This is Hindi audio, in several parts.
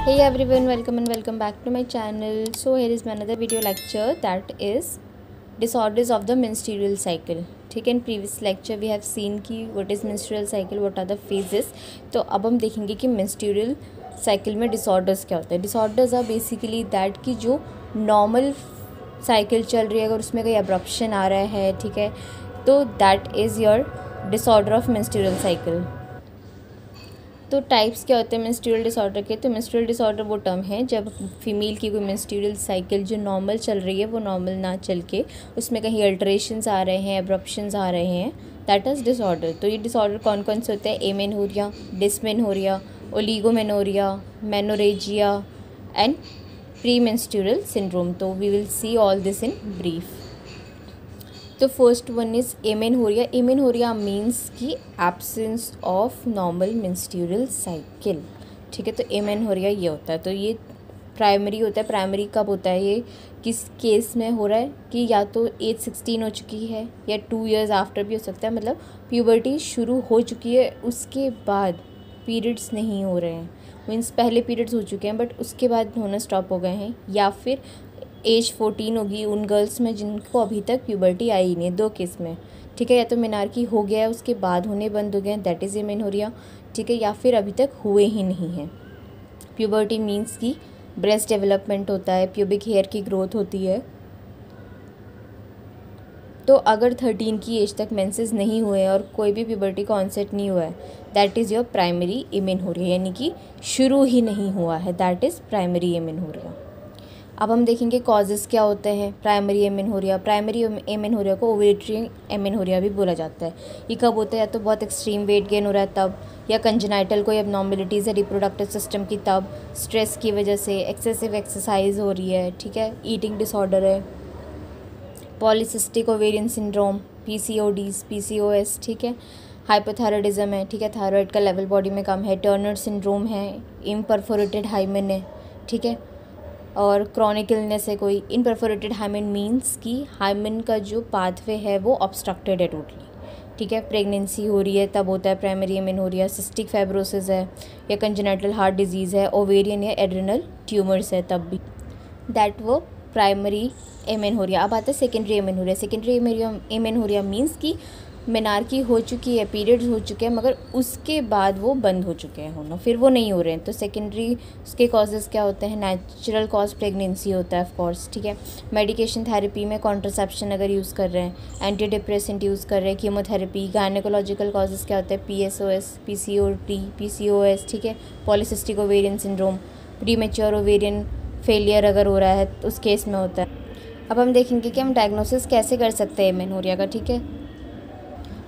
Hey everyone, welcome and welcome back to my channel. So here is my another video lecture, that is disorders of the menstrual cycle. ठीक है, in previous lecture we have seen कि what is menstrual cycle, what are the phases. तो अब हम देखेंगे कि menstrual cycle में disorders क्या होते हैं. Disorders are basically that कि जो normal cycle चल रही है अगर उसमें कोई abruption आ रहा है, ठीक है, तो that is your disorder of menstrual cycle. तो टाइप्स क्या होते हैं मेंस्ट्रुअल डिसऑर्डर के. तो मेंस्ट्रुअल डिसऑर्डर वो टर्म है जब फीमेल की कोई मेंस्ट्रुअल साइकिल जो नॉर्मल चल रही है वो नॉर्मल ना चल के उसमें कहीं अल्टरेशंस आ रहे हैं, एब्रप्शंस आ रहे हैं, दैट इज़ डिसऑर्डर. तो ये डिसऑर्डर कौन कौन से होते हैं? Amenorrhoea, dysmenorrhoea, oligomenorrhoea, menorrhagia and premenstrual syndrome. तो we will see all this in brief. तो first one is amenorrhoea. Amenorrhoea means की absence of normal menstrual cycle. ठीक है, तो एमेनोरिया ये होता है. तो ये प्राइमरी होता है. प्राइमरी कब होता है? ये किस केस में हो रहा है कि या तो एज 16 हो चुकी है या 2 years आफ्टर भी हो सकता है. मतलब प्यूबर्टी शुरू हो चुकी है, उसके बाद पीरियड्स नहीं हो रहे हैं. मीन्स पहले पीरियड्स हो चुके हैं बट उसके बाद होना स्टॉप हो गए हैं, या फिर एज 14 होगी उन गर्ल्स में जिनको अभी तक प्यूबर्टी आई ही नहीं. 2 केस में, ठीक है, या तो मेनार्की हो गया है उसके बाद होने बंद हो गए हैं, दैट इज़ एमेनोरिया. ठीक है, या फिर अभी तक हुए ही नहीं हैं. प्यूबर्टी मीन्स कि ब्रेस्ट डेवलपमेंट होता है, प्यूबिक हेयर की ग्रोथ होती है. तो अगर 13 की एज तक मेंसेस नहीं हुए और कोई भी प्यूबर्टी का ऑनसेट नहीं हुआ है, that is your primary amenorrhoea, यानी कि शुरू ही नहीं हुआ है, दैट इज़ प्राइमरी एमेनोरिया. अब हम देखेंगे कॉजेज़ क्या होते हैं प्राइमरी एमेनोरिया. प्राइमरी एमेनोरिया को ओवेट्री एमेनोरिया भी बोला जाता है. ये कब होता है? या तो बहुत एक्सट्रीम वेट गेन हो रहा है तब, या कंजेनाइटल कोई एबनॉर्मेलिटीज़ है रिप्रोडक्टिव सिस्टम की तब, स्ट्रेस की वजह से, एक्सेसिव एक्सरसाइज हो रही है, ठीक है, ईटिंग डिसऑर्डर है, पॉलीसिस्टिक ओवेरियन सिंड्रोम, पीसीओडीज, पीसीओएस, ठीक है, हाइपोथायरॉयडिज्म है, ठीक है, थायराइड का लेवल बॉडी में कम है, टर्नर सिंड्रोम है, इम्परफोरेटेड हाइमेन है, ठीक है, और क्रॉनिक इलनेस है कोई. इनपरफोरेटेड हाइमेन मीन्स कि हाइमेन का जो पाथवे है वो ऑब्स्ट्रक्टेड है टोटली. ठीक है, प्रेगनेंसी हो रही है तब होता है प्राइमरी एमेनोरिया. सिस्टिक फाइब्रोसिस है या कंजेनिटल हार्ट डिजीज़ है, ओवेरियन या एड्रिनल ट्यूमर्स है तब भी, दैट वो प्राइमरी एमेनोरिया. अब आता है secondary amenorrhoea. Secondary amenorrhoea means कि मेनार्की हो चुकी है, पीरियड्स हो चुके हैं, मगर उसके बाद वो बंद हो चुके हैं होना, फिर वो नहीं हो रहे हैं. तो सेकेंडरी उसके कॉजेज़ क्या होते हैं? नेचुरल कॉज प्रेगनेंसी होता है ऑफ कोर्स, ठीक है, मेडिकेशन थेरेपी में कॉन्ट्रासेप्शन अगर यूज़ कर रहे हैं, एंटी डिप्रेसेंट यूज़ कर रहे हैं, कीमोथेरेपी. गायनेकोलॉजिकल कॉजेज़ क्या होते हैं? PSOS, PCOD, PCOS, ठीक है, polycystic ovarian syndrome, premature ovarian failure अगर हो रहा है तो उस केस में होता है. अब हम देखेंगे कि हम डायग्नोसिस कैसे कर सकते हैं एमेनोरिया का. ठीक है,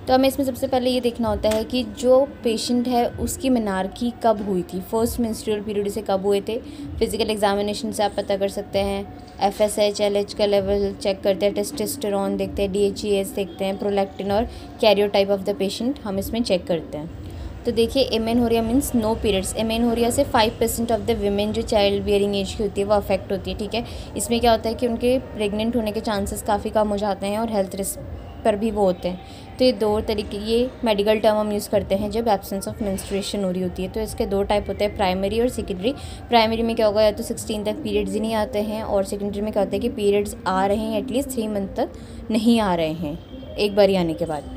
तो हमें इसमें सबसे पहले ये देखना होता है कि जो पेशेंट है उसकी मेनार्की कब हुई थी, फर्स्ट मेंस्ट्रुअल पीरियड से कब हुए थे. फिजिकल एग्जामिनेशन से आप पता कर सकते हैं. FSH, LH का लेवल चेक करते हैं, टेस्टोस्टेरोन देखते हैं, DHEAs देखते हैं, प्रोलैक्टिन और कैरियोटाइप ऑफ द पेशेंट हम इसमें चेक करते हैं. तो देखिए, amenorrhoea means no periods. Amenorrhoea से 5% ऑफ द वीमेन जो चाइल्ड बियरिंग एज की होती है वो अफेक्ट होती है. ठीक है, इसमें क्या होता है कि उनके प्रेग्नेंट होने के चांसेस काफ़ी कम हो जाते हैं और हेल्थ रिस्क पर भी वो होते हैं. तो ये 2 तरीके, ये मेडिकल टर्म हम यूज़ करते हैं जब एब्सेंस ऑफ मेंस्ट्रुएशन हो रही होती है. तो इसके 2 टाइप होते हैं, प्राइमरी और सेकेंडरी. प्राइमरी में क्या होगा, या तो 16 तक पीरियड्स ही नहीं आते हैं, और सेकेंडरी में क्या होता है कि पीरियड्स आ रहे हैं एटलीस्ट 3 मंथ तक नहीं आ रहे हैं एक बार आने के बाद.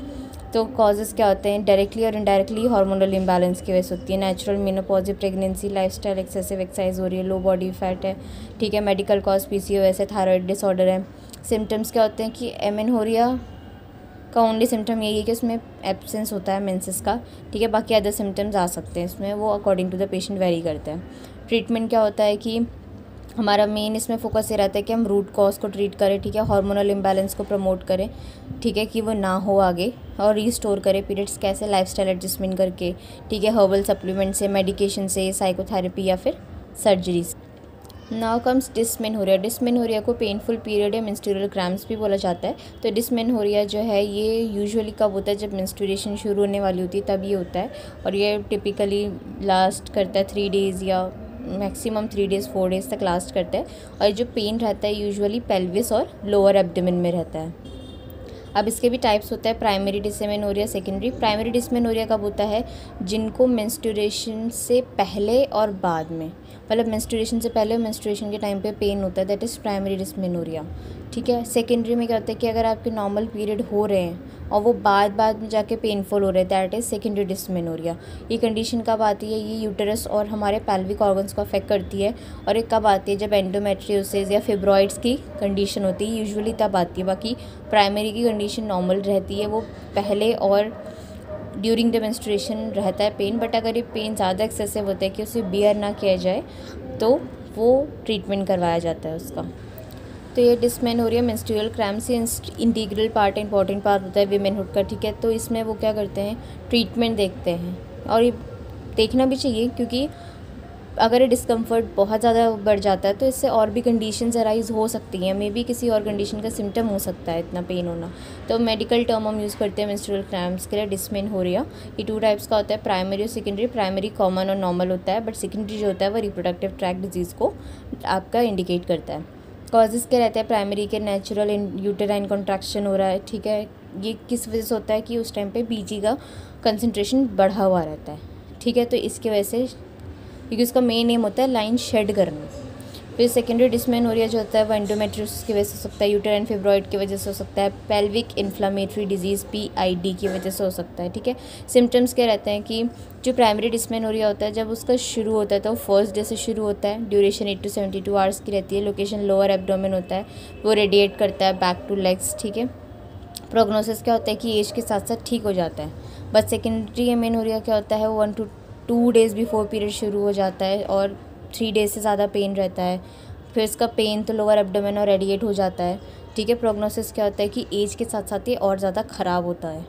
तो कॉजेज़ क्या होते हैं? डायरेक्टली और इनडायरेक्टली हार्मोनल इम्बैलेंस की वजह से होती है. Natural menopause, pregnancy, lifestyle, excessive exercise हो रही है, लो बॉडी फैट है, ठीक है, मेडिकल कॉज PCOS है, थायराइड डिसऑर्डर है. सिम्टम्स क्या होते हैं कि एमेनोरिया का ओनली सिम्टम यही है कि उसमें एब्सेंस होता है मेंसेस का. ठीक है, बाकी अदर सिम्टम्स आ सकते हैं इसमें, वो according to the patient vary करते हैं. ट्रीटमेंट क्या होता है कि हमारा मेन इसमें फोकस ये रहता है कि हम रूट कॉज को ट्रीट करें, ठीक है, हार्मोनल इम्बैलेंस को प्रमोट करें, ठीक है, कि वो ना हो आगे, और रीस्टोर करें पीरियड्स कैसे? लाइफस्टाइल एडजस्टमेंट करके, ठीक है, हर्बल सप्लीमेंट से, मेडिकेशन से, साइकोथेरेपी या फिर सर्जरी से. Now comes dysmenorrhoea. डिस्मेनोरिया को पेनफुल पीरियड या मेंस्ट्रुअल क्रैम्प्स भी बोला जाता है. तो डिस्मेनोरिया जो है ये यूजुअली कब होता है? जब मेंस्ट्रुएशन शुरू होने वाली होती है तब ये होता है, और ये टिपिकली लास्ट करता है 3 days या मैक्सिमम 3 days 4 days तक लास्ट करता है. और जो पेन रहता है यूजुअली पेल्विस और लोअर एब्डोमेन में रहता है. अब इसके भी टाइप्स होता है, primary dysmenorrhoea, secondary. Primary dysmenorrhoea कब होता है? जिनको मेंस्ट्रुएशन से पहले और बाद में, मतलब मेंस्ट्रुएशन से पहले और मेंस्ट्रुएशन के टाइम पे पेन होता है, दैट इज़ प्राइमरी डिसमेनोरिया। ठीक है। सेकेंडरी में क्या होता है कि अगर आपके नॉर्मल पीरियड हो रहे हैं और वो बाद में जाके पेनफुल हो रहे हैं, दैट इज़ सेकेंडरी डिसमेनोरिया। ये कंडीशन कब आती है? ये यूटेरस और हमारे पेल्विक ऑर्गन्स को अफेक्ट करती है। और एक कब आती है? जब एंडोमेट्रियोसिस या फिब्रॉइड्स की कंडीशन होती है, यूजुअली तब आती है। बाकी प्राइमरी की कंडीशन नॉर्मल रहती है, वो पहले और ड्यूरिंग द मेंस्ट्रुएशन रहता है पेन। बट अगर ये पेन ज़्यादा एक्सेसिव होता है कि उसे बियर ना किया जाए तो वो ट्रीटमेंट करवाया जाता है उसका। तो ये डिसमेनोरिया मेंस्ट्रुअल क्रैम्प्स से इंटीग्रल पार्ट, इंपॉर्टेंट पार्ट होता है वीमेनहुड का। ठीक है। तो इसमें वो क्या करते हैं? ट्रीटमेंट देखते हैं, और ये देखना भी चाहिए, क्योंकि अगर ये डिस्कम्फर्ट बहुत ज़्यादा बढ़ जाता है तो इससे और भी कंडीशंस अराइज हो सकती हैं। मे बी किसी और कंडीशन का सिम्टम हो सकता है इतना पेन होना। तो मेडिकल टर्म हम यूज़ करते हैं मेंस्ट्रुअल क्रैम्प्स के लिए डिसमेनोरिया। ये 2 टाइप्स का होता है, प्राइमरी और सेकेंडरी। प्राइमरी कॉमन और नॉर्मल होता है, बट सेकेंडरी जो होता है वो रिप्रोडक्टिव ट्रैक्ट डिजीज़ को आपका इंडिकेट करता है। कॉजेज़ क्या रहते हैं? प्राइमरी के नेचुरल यूटेराइन कॉन्ट्रैक्शन हो रहा है। ठीक है। ये किस वजह से होता है? कि उस टाइम पे बीजी का कंसंट्रेशन बढ़ा हुआ रहता है। ठीक है। तो इसकी वजह से, क्योंकि उसका मेन एम होता है लाइन शेड करना। फिर सेकेंडरी डिसमेनोरिया जो होता है वो एंडोमेट्रियोसिस की वजह से हो सकता है, यूटेराइन फिब्रॉइड की वजह से हो सकता है, पेल्विक इन्फ्लामेटरी डिजीज़ PID की वजह से हो सकता है। ठीक है। सिम्टम्स क्या रहते हैं कि जो प्राइमरी डिसमेनोरिया होता है, जब उसका शुरू होता है तो फर्स्ट डे से शुरू होता है। ड्यूरेशन 8 to 72 आवर्स की रहती है। लोकेशन लोअर एब्डोमेन होता है, वो रेडिएट करता है बैक टू लेग्स। ठीक है। प्रोग्नोसिस क्या होता है कि एज के साथ साथ ठीक हो जाता है। बट सेकेंडरी एमेनोरिया क्या होता है? 1 to 2 डेज़ बिफोर पीरियड शुरू हो जाता है और 3 डेज़ से ज़्यादा पेन रहता है। फिर इसका पेन तो लोअर एब्डोमेन और रेडिएट हो जाता है। ठीक है। प्रोग्नोसिस क्या होता है कि एज के साथ साथ ये और ज़्यादा ख़राब होता है।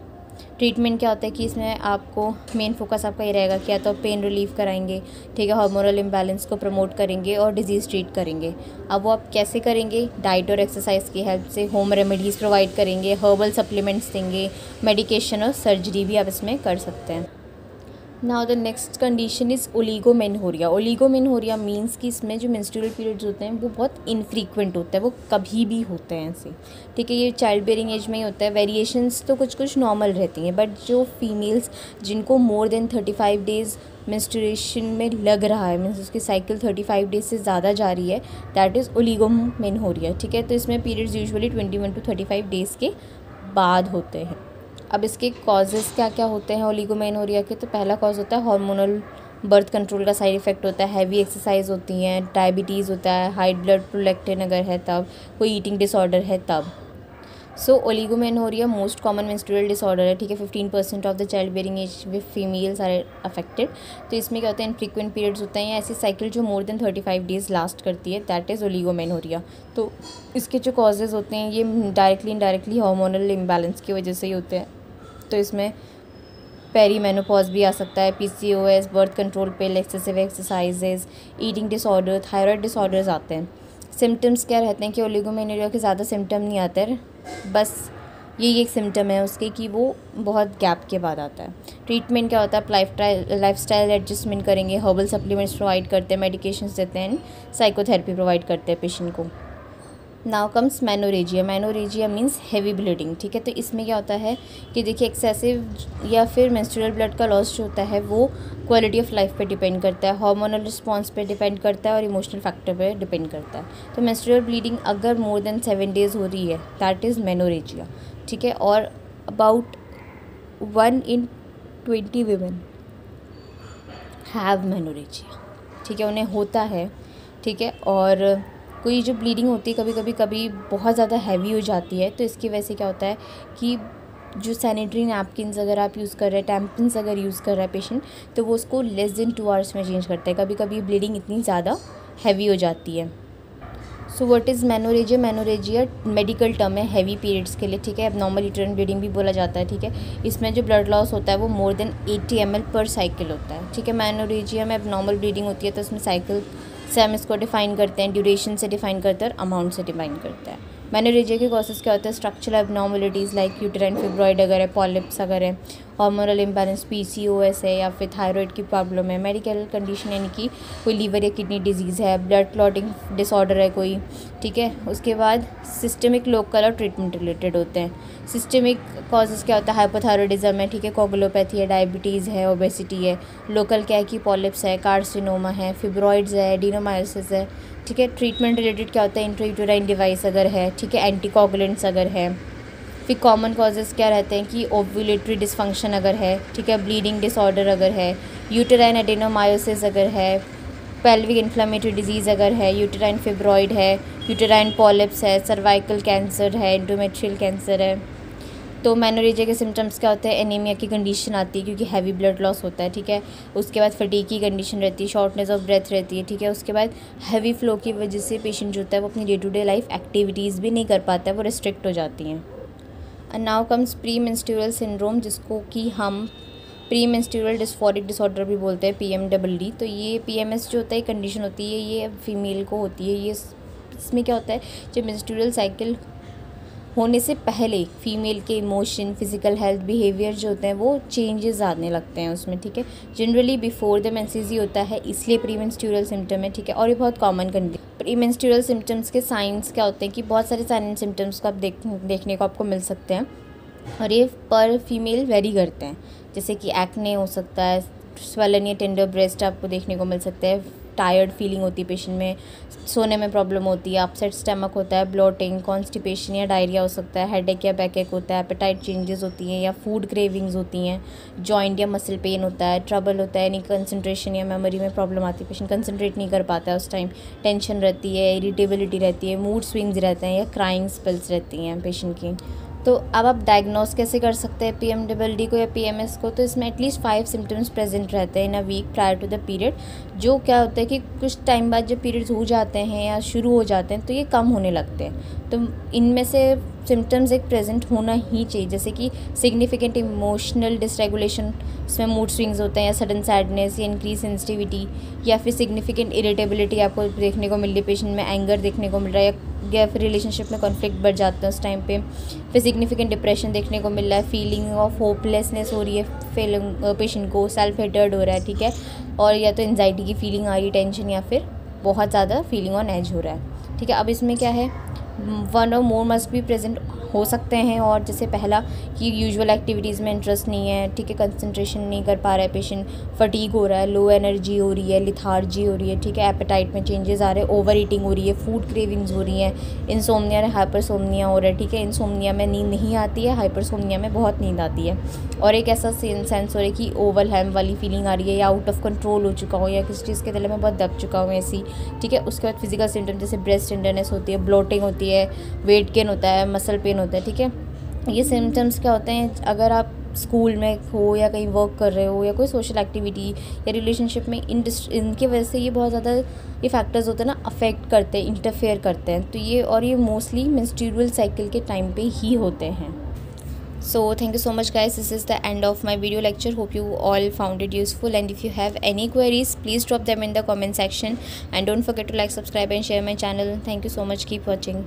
ट्रीटमेंट क्या होता है कि इसमें आपको मेन फोकस आपका ये रहेगा कि या तो आप पेन रिलीफ कराएंगे, ठीक है, हार्मोनल इम्बैलेंस को प्रमोट करेंगे और डिजीज़ ट्रीट करेंगे। अब वो आप कैसे करेंगे? डाइट और एक्सरसाइज की हेल्प से। होम रेमेडीज़ प्रोवाइड करेंगे, हर्बल सप्लीमेंट्स देंगे, मेडिकेशन और सर्जरी भी आप इसमें कर सकते हैं। Now the next condition is oligomenorrhoea. Oligomenorrhoea means कि इसमें जो मेंस्ट्रुअल पीरियड्स होते हैं वो बहुत इनफ्रीक्वेंट होता है, वो कभी भी होते हैं ऐसे। ठीक है। ये चाइल्ड बेयरिंग एज में ही होता है। वेरिएशंस तो कुछ नॉर्मल रहती हैं, बट जो फीमेल्स जिनको मोर देन 35 डेज़ मेंस्ट्रुएशन में लग रहा है, मीन्स उसकी साइकिल 35 डेज से ज़्यादा जा रही है, दैट इज़ ओलिगोमेनोरिया। ठीक है। तो इसमें पीरियड्स यूजुअली 21 to 35 डेज़ के बाद होते हैं। अब इसके कॉजेज़ क्या क्या होते हैं ओलिगोमेनोरिया के? तो पहला कॉज होता है हार्मोनल बर्थ कंट्रोल का साइड इफ़ेक्ट होता है, हैवी एक्सरसाइज होती हैं, डायबिटीज़ होता है, हाई ब्लड प्रोलैक्टिन अगर है तब, कोई ईटिंग डिसऑर्डर है तब। So oligomenorrhoea most common menstrual disorder है। ठीक है। 15% of the child bearing age with females are affected. तो इसमें क्या होता है? इनफ्रीक्वेंट पीरियड्स होते हैं, ऐसी साइकिल जो मोर देन 35 डेज़ लास्ट करती है, दैट इज़ ओलिगोमेनोरिया। तो इसके जो कॉजेज़ होते हैं ये डायरेक्टली इनडायरेक्टली हार्मोनल इम्बैलेंस की वजह से ही होते हैं। तो इसमें पेरीमेनोपॉज भी आ सकता है, PCOS, बर्थ कंट्रोल पिल, excessive exercises, eating disorder, thyroid disorders आते हैं। सिम्टम्स क्या रहते हैं कि ओलिगोमेनोरिया के ज़्यादा सिम्टम नहीं आते हैं, बस यही एक सिम्टम है उसके कि वो बहुत गैप के बाद आता है। ट्रीटमेंट क्या होता है? लाइफस्टाइल एडजस्टमेंट करेंगे, हर्बल सप्लीमेंट्स प्रोवाइड करते हैं, मेडिकेशंस देते हैं, साइकोथेरेपी प्रोवाइड करते हैं पेशेंट को। Now comes menorrhagia. Menorrhagia means heavy bleeding. ठीक है। तो इसमें क्या होता है कि देखिए एक्सेसिव या फिर मेंस्ट्रुअल ब्लड का लॉस जो होता है वो क्वालिटी ऑफ लाइफ पे डिपेंड करता है, हार्मोनल रिस्पॉन्स पे डिपेंड करता है और इमोशनल फैक्टर पे डिपेंड करता है। तो मेंस्ट्रुअल ब्लीडिंग अगर मोर देन 7 डेज़ हो रही है, दैट इज़ मैनोरेजिया। ठीक है। और about 1 in 20 women have menorrhagia. ठीक है। उन्हें होता है। ठीक है। और कोई जो ब्लीडिंग होती है कभी बहुत ज़्यादा हैवी हो जाती है, तो इसकी वजह से क्या होता है कि जो सैनिटरी नैपकिन्स अगर आप यूज़ कर रहे हैं, टैम्पन्स अगर यूज़ कर रहा है पेशेंट, तो वो उसको लेस देन 2 आवर्स में चेंज करता है। कभी ब्लीडिंग इतनी ज़्यादा हैवी हो जाती है। So what is menorrhagia? Menorrhagia medical term है हैवी पीरियड्स के लिए। ठीक है। एब्नॉर्मल यूटेराइन ब्लीडिंग भी बोला जाता है। ठीक है। इसमें जो ब्लड लॉस होता है वो मोर देन 80 ml पर साइकिल होता है। ठीक है। मैनोरेजिया में एब्नॉर्मल ब्लीडिंग होती है, तो उसमें साइकिल से हम इसको डिफाइन करते हैं, ड्यूरेशन से डिफाइन करते हैं और अमाउंट से डिफाइन करते हैं। मैनोरेजिया के कॉजेज़ क्या होते हैं? Structural abnormalities like uterine fibroid अगर है, पॉलिप्स अगर है, हार्मोनल इम्बैलेंस PCOS है या फिर थायराइड की प्रॉब्लम है, मेडिकल कंडीशन यानी कि कोई लीवर या किडनी डिजीज़ है, ब्लड क्लॉटिंग डिसऑर्डर है कोई, ठीक है। उसके बाद सिस्टमिक लोकल और ट्रीटमेंट रिलेटेड होते हैं। सिस्टमिक कॉजेज़ क्या होता है, हाइपोथायरॉयडिज्म है, ठीक है, कोगुलोपैथी है, डायबिटीज़ है, ओबेसिटी है। लोकल क्या है कि पॉलिप्स है, कार्सिनोमा है, फिब्रॉइड्स है, एडिनोमायोसिस है, ठीक है। ट्रीटमेंट रिलेटेड क्या होता है, इंट्रायूटेराइन डिवाइस अगर है, ठीक है, एंटीकोगुलेंट्स अगर है। फिर कॉमन कॉजेज़ क्या रहते हैं कि ओव्यूलेटरी डिसफंक्शन अगर है, ठीक है, ब्लीडिंग डिसऑर्डर अगर है, यूटेराइन एडिनोमायोसिस अगर है, पेल्विक इन्फ्लेमेटरी डिजीज़ अगर है, यूटेराइन फिब्रॉइड है, यूटेराइन पॉलिप्स है, सर्वाइकल कैंसर है, एंडोमेट्रियल कैंसर है। तो मेनोरेजिया के सिम्टम्स क्या होते हैं, एनीमिया की कंडीशन आती है क्योंकि हैवी ब्लड लॉस होता है, ठीक है। उसके बाद फटीग की कंडीशन रहती है, शॉर्टनेस ऑफ ब्रेथ रहती है, ठीक है। उसके बाद हैवी फ्लो की वजह से पेशेंट जो होता है वो अपनी day to day life activities भी नहीं कर पाता है, वो रिस्ट्रिक्ट हो जाती हैं। And now comes pre menstrual syndrome, जिसको कि हम प्री मेंस्ट्रुअल डिस्फोरिक डिसऑर्डर भी बोलते हैं, PMDD। तो ये PMS जो होता है कंडीशन होती है, ये फीमेल को होती है। ये इसमें क्या होता है, जब मेंस्ट्रुअल साइकिल होने से पहले फीमेल के इमोशन, फिजिकल हेल्थ, बिहेवियर जो होते हैं वो चेंजेस आने लगते हैं उसमें, ठीक है। जनरली बिफोर द मेंसेस ही होता है, इसलिए प्री मेंस्ट्रुअल सिम्टम है, ठीक है। और ये बहुत common condition. Pre menstrual symptoms के साइंस क्या होते हैं कि बहुत सारे साइन एंड सिम्टम्स को आप देखने को आपको मिल सकते हैं और ये पर फीमेल वेरी करते हैं। जैसे कि एक्ने हो सकता है, स्वेलन या टेंडर ब्रेस्ट आपको देखने को मिल सकता है, टायर्ड फीलिंग होती है पेशेंट में, सोने में प्रॉब्लम होती है, अपसेट स्टमक होता है, ब्लोटिंग, कॉन्स्टिपेशन या डायरिया हो सकता है, हेडेक या बैक एक होता है, एपेटाइट चेंजेस होती हैं या फूड क्रेविंग्स होती हैं, जॉइंट या मसल पेन होता है, ट्रबल होता है, यानी कंसंट्रेशन या मेमोरी में प्रॉब्लम आती है, पेशेंट कंसंट्रेट नहीं कर पाता है उस टाइम, टेंशन रहती है, इरिटेबिलिटी रहती है, मूड स्विंग्स रहते हैं या क्राइंग स्पेल्स रहती हैं पेशेंट की। तो अब आप डायग्नोस कैसे कर सकते हैं PMDD को या PMS को, तो इसमें एटलीस्ट 5 सिम्टम्स प्रेजेंट रहते हैं in a week prior to the period. जो क्या होता है कि कुछ टाइम बाद जब पीरियड्स हो जाते हैं या शुरू हो जाते हैं तो ये कम होने लगते हैं। तो इनमें से सिम्टम्स एक प्रेजेंट होना ही चाहिए, जैसे कि सिग्निफिकेंट इमोशनल डिसरेगुलेशन, इसमें मूड स्विंग्स होते हैं या सडन सैडनेस या इंक्रीज सेंसिटिविटी या फिर सिग्निफिकेंट इरिटेबिलिटी आपको देखने को मिल रही है, पेशेंट में एंगर देखने को मिल रहा है या फिर रिलेशनशिप में कॉन्फ्लिक्ट बढ़ जाता है उस टाइम पे, फिर सिग्निफिकेंट डिप्रेशन देखने को मिल रहा है, फीलिंग ऑफ होपलेसनेस हो रही है फीलिंग पेशेंट को, सेल्फ हेटर्ड हो रहा है, ठीक है, और या तो एंजाइटी की फीलिंग आ रही है, टेंशन, या फिर बहुत ज़्यादा फीलिंग ऑन एज हो रहा है, ठीक है। अब इसमें क्या है, 1 और मोर मस्ट भी प्रेजेंट हो सकते हैं। और जैसे पहला कि यूजुअल एक्टिविटीज़ में इंटरेस्ट नहीं है, ठीक है, कंसंट्रेशन नहीं कर पा रहा है पेशेंट, फटीग हो रहा है, लो एनर्जी हो रही है, लिथार्जी हो रही है, ठीक है, एपेटाइट में चेंजेस आ रहे हैं, ओवर ईटिंग हो रही है, फूड क्रेविंग्स हो रही हैं, इंसोम्निया हाइपरसोम्निया हो रहा है, ठीक है। इंसोम्निया में नींद नहीं आती है, हाइपरसोम्निया में बहुत नींद आती है। और एक ऐसा सेंस हो रहा है कि ओवरवेल्म वाली फीलिंग आ रही है या आउट ऑफ कंट्रोल हो चुका हो या किसी चीज़ के तले में बहुत दब चुका हूँ ऐसी, ठीक है। उसके बाद फिजिकल सिम्टम जैसे ब्रेस्ट टेंडरनेस होती है, ब्लोटिंग होती है, वेट गेन होता है, मसल पेन होता है, ठीक है। ये सिम्टम्स क्या होते हैं, अगर आप स्कूल में हो या कहीं वर्क कर रहे हो या कोई सोशल एक्टिविटी या रिलेशनशिप में इनकी वजह से ये बहुत ज़्यादा ये फैक्टर्स होते हैं ना, अफेक्ट करते हैं, इंटरफेयर करते हैं। तो ये मोस्टली मेंस्ट्रुअल साइकिल के टाइम पे ही होते हैं। So thank you so much guys, this is the end of my video lecture. Hope you all found it useful, and if you have any queries please drop them in the comment section, and don't forget to like, subscribe and share my channel. Thank you so much, keep watching.